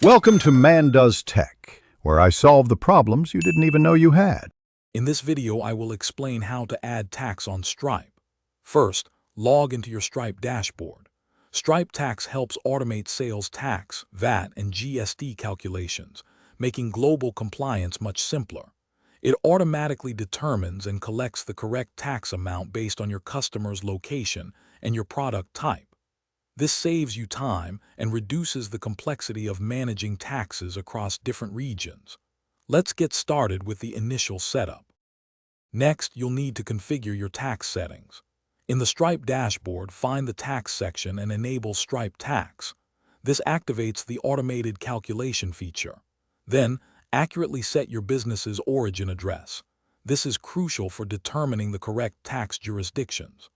Welcome to Man Does Tech, where I solve the problems you didn't even know you had. In this video, I will explain how to add tax on Stripe. First, log into your Stripe dashboard. Stripe Tax helps automate sales tax, VAT, and GST calculations, making global compliance much simpler. It automatically determines and collects the correct tax amount based on your customer's location and your product type. This saves you time and reduces the complexity of managing taxes across different regions. Let's get started with the initial setup. Next, you'll need to configure your tax settings. In the Stripe dashboard, find the Tax section and enable Stripe Tax. This activates the automated calculation feature. Then, accurately set your business's origin address. This is crucial for determining the correct tax jurisdictions.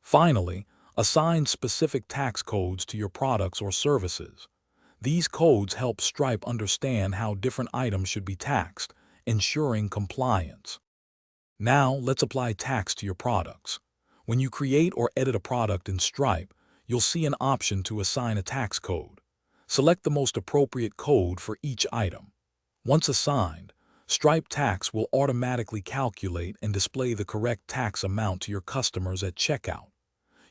Finally, assign specific tax codes to your products or services. These codes help Stripe understand how different items should be taxed, ensuring compliance. Now, let's apply tax to your products. When you create or edit a product in Stripe, you'll see an option to assign a tax code. Select the most appropriate code for each item. Once assigned, Stripe Tax will automatically calculate and display the correct tax amount to your customers at checkout.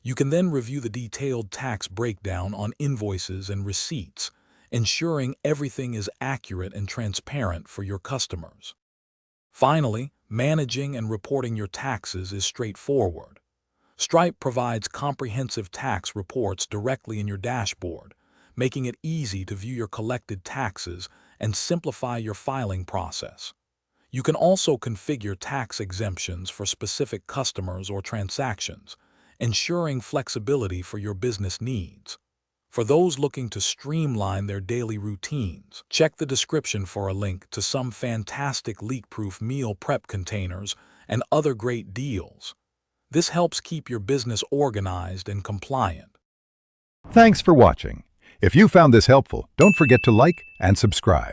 You can then review the detailed tax breakdown on invoices and receipts, ensuring everything is accurate and transparent for your customers. Finally, managing and reporting your taxes is straightforward. Stripe provides comprehensive tax reports directly in your dashboard, making it easy to view your collected taxes and simplify your filing process. You can also configure tax exemptions for specific customers or transactions, ensuring flexibility for your business needs. For those looking to streamline their daily routines, check the description for a link to some fantastic leak-proof meal prep containers and other great deals. This helps keep your business organized and compliant. Thanks for watching. If you found this helpful, don't forget to like and subscribe.